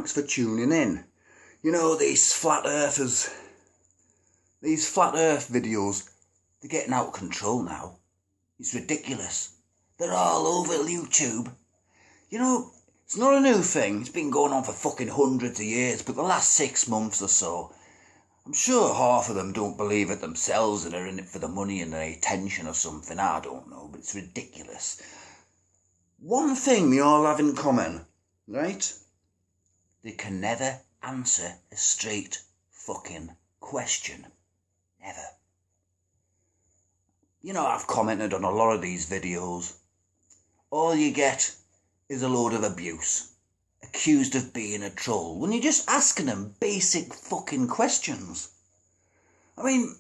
thanks for tuning in. You know, these flat earthers, these flat earth videos, they're getting out of control now. It's ridiculous. They're all over YouTube. You know, it's not a new thing. It's been going on for fucking hundreds of years, but the last 6 months or so, I'm sure half of them don't believe it themselves and are in it for the money and the attention or something. I don't know, but it's ridiculous. One thing they all have in common, right? They can never answer a straight fucking question. Never. You know, I've commented on a lot of these videos. All you get is a load of abuse. Accused of being a troll when you're just asking them basic fucking questions. I mean,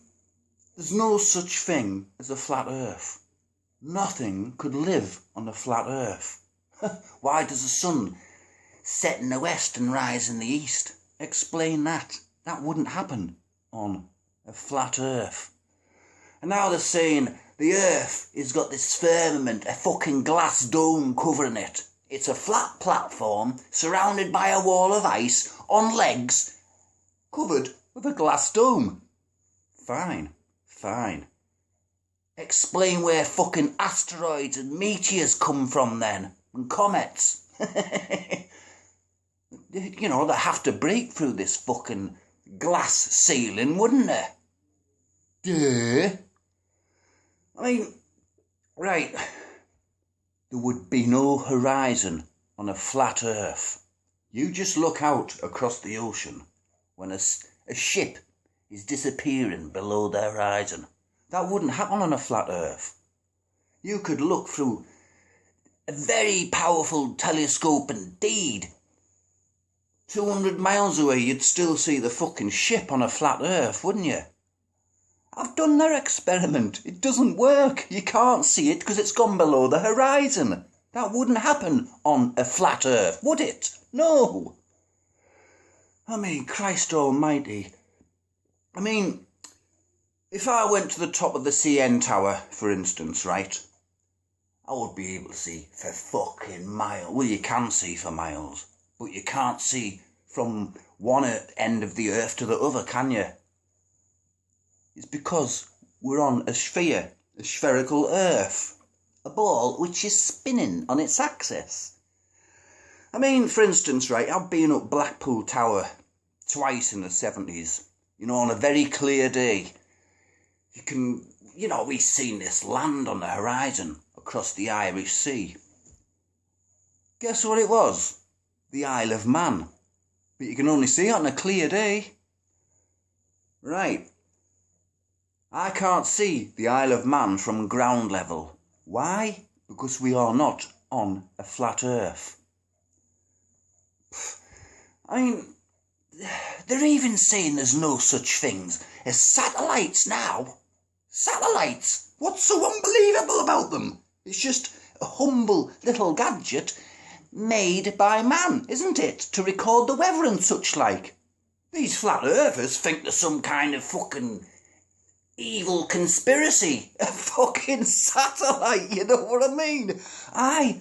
there's no such thing as a flat earth. Nothing could live on a flat earth. Why does the sun set in the west and rise in the east? Explain that. That wouldn't happen on a flat earth. And now they're saying the earth has got this firmament, a fucking glass dome covering it. It's a flat platform surrounded by a wall of ice on legs covered with a glass dome. Fine. Explain where fucking asteroids and meteors come from then, and comets. You know, they have to break through this fucking glass ceiling, wouldn't they? Duh. I mean, right, there would be no horizon on a flat earth. You just look out across the ocean when a ship is disappearing below the horizon. That wouldn't happen on a flat earth. You could look through a very powerful telescope indeed. 200 miles away, you'd still see the fucking ship on a flat earth, wouldn't you? I've done their experiment. It doesn't work. You can't see it because it's gone below the horizon. That wouldn't happen on a flat earth, would it? No. I mean, Christ almighty. I mean, if I went to the top of the CN Tower, for instance, right, I would be able to see for fucking miles. Well, you can see for miles, but you can't see from one end of the earth to the other, can you? It's because we're on a sphere, a spherical earth, a ball which is spinning on its axis. I mean, for instance, right, I've been up Blackpool Tower twice in the 70s, you know, on a very clear day. You can, you know, we've seen this land on the horizon across the Irish Sea. Guess what it was? The Isle of Man. But you can only see it on a clear day. Right. I can't see the Isle of Man from ground level. Why? Because we are not on a flat earth. I mean, they're even saying there's no such things as satellites now. Satellites? What's so unbelievable about them? It's just a humble little gadget made by man, isn't it? To record the weather and such like. These flat earthers think there's some kind of fucking evil conspiracy. A fucking satellite, you know what I mean? I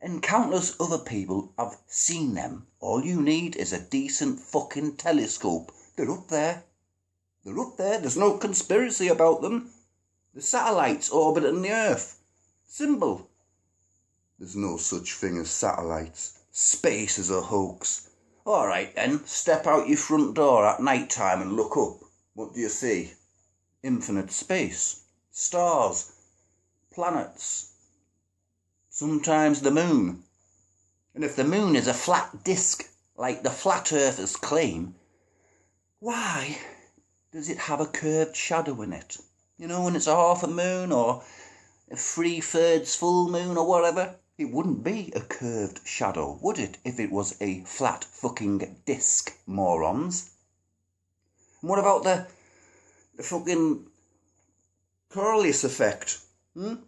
and countless other people have seen them. All you need is a decent fucking telescope. They're up there. They're up there. There's no conspiracy about them. The satellites orbiting the Earth. Simple. There's no such thing as satellites. Space is a hoax. All right then, step out your front door at night time and look up. What do you see? Infinite space, stars, planets, sometimes the moon. And if the moon is a flat disc, like the flat earthers claim, why does it have a curved shadow in it? You know, when it's a half a moon or a 3/3 full moon or whatever, it wouldn't be a curved shadow, would it, if it was a flat fucking disc, morons? And what about the fucking Coriolis effect? You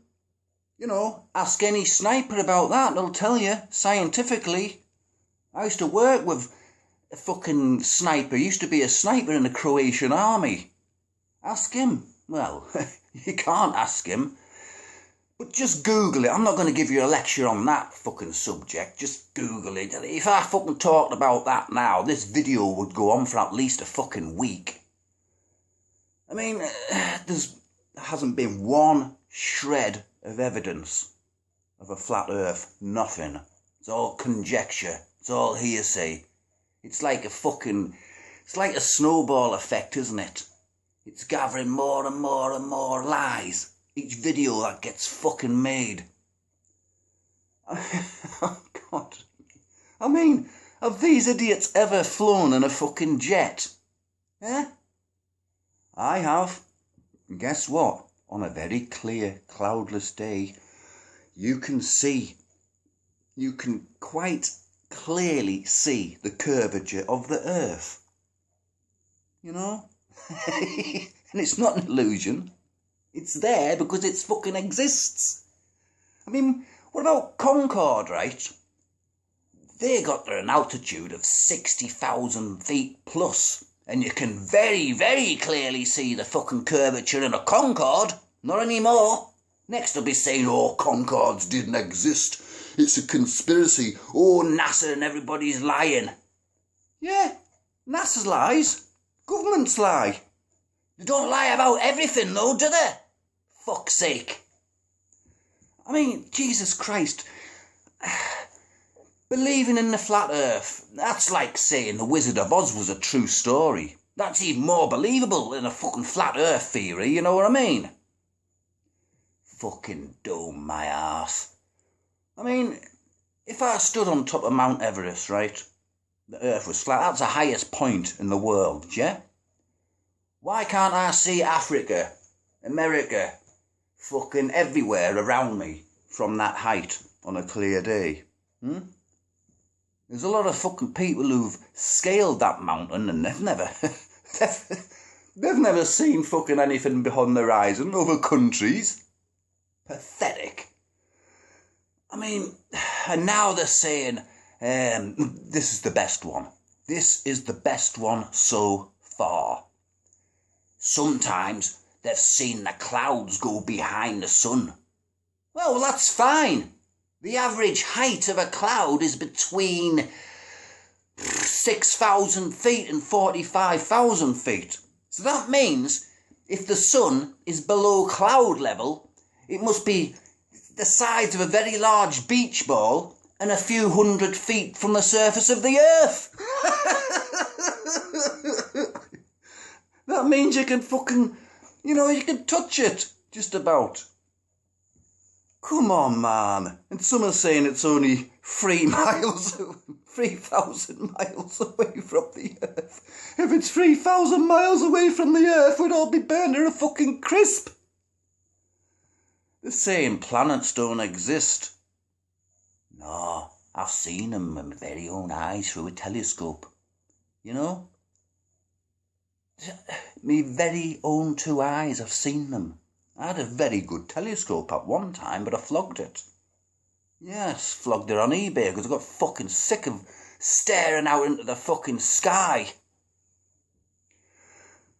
know, ask any sniper about that, they'll tell you, scientifically. I used to work with a fucking sniper, he used to be a sniper in the Croatian army. Ask him. Well, you can't ask him. But just Google it. I'm not going to give you a lecture on that fucking subject. Just Google it. If I fucking talked about that now, this video would go on for at least a fucking week. I mean, there hasn't been one shred of evidence of a flat earth. Nothing. It's all conjecture. It's all hearsay. It's like a snowball effect, isn't it? It's gathering more and more and more lies. Each video that gets fucking made. Oh, God. I mean, have these idiots ever flown in a fucking jet? Eh? I have. And guess what? On a very clear, cloudless day, you can quite clearly see the curvature of the Earth. You know? And it's not an illusion. It's there because it fucking exists. I mean, what about Concorde, right? They got there an altitude of 60,000 feet plus. And you can very, very clearly see the fucking curvature in a Concorde. Not anymore. Next they'll be saying, oh, Concordes didn't exist. It's a conspiracy. Oh, NASA and everybody's lying. Yeah, NASA's lies. Governments lie. They don't lie about everything though, do they? Fuck's sake. I mean, Jesus Christ. Believing in the flat earth, that's like saying the Wizard of Oz was a true story. That's even more believable than a fucking flat earth theory, you know what I mean? Fucking dome my arse. I mean, if I stood on top of Mount Everest, right? The earth was flat, that's the highest point in the world, yeah? Why can't I see Africa, America, fucking everywhere around me from that height on a clear day? There's a lot of fucking people who've scaled that mountain and they've never seen fucking anything beyond the horizon, other countries. Pathetic. I mean, and now they're saying, this is the best one. This is the best one so far. Sometimes they've seen the clouds go behind the sun. Well, that's fine. The average height of a cloud is between 6,000 feet and 45,000 feet. So that means if the sun is below cloud level, it must be the size of a very large beach ball and a few hundred feet from the surface of the earth. That means you can fucking, you can touch it, just about. Come on, man. And some are saying it's only 3,000 miles away from the earth. If it's 3,000 miles away from the earth, we'd all be burned to a fucking crisp. They're saying planets don't exist. No, I've seen them with my very own eyes through a telescope. You know? Me very own two eyes, I've seen them. I had a very good telescope at one time, but I flogged it. Yes, flogged it on eBay because I got fucking sick of staring out into the fucking sky.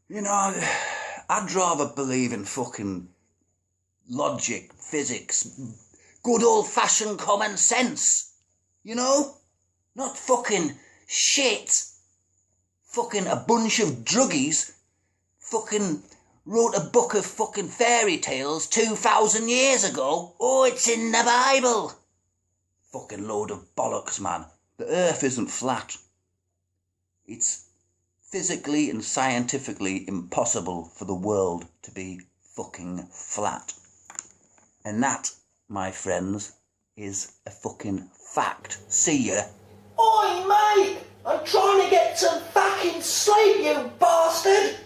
I'd rather believe in fucking logic, physics, good old-fashioned common sense. Not fucking shit. Fucking a bunch of druggies fucking wrote a book of fucking fairy tales 2,000 years ago. Oh, it's in the Bible. Fucking load of bollocks, man. The earth isn't flat. It's physically and scientifically impossible for the world to be fucking flat. And that, my friends, is a fucking fact. See ya. Oi, mate! I'm trying to get some fucking sleep, you bastard!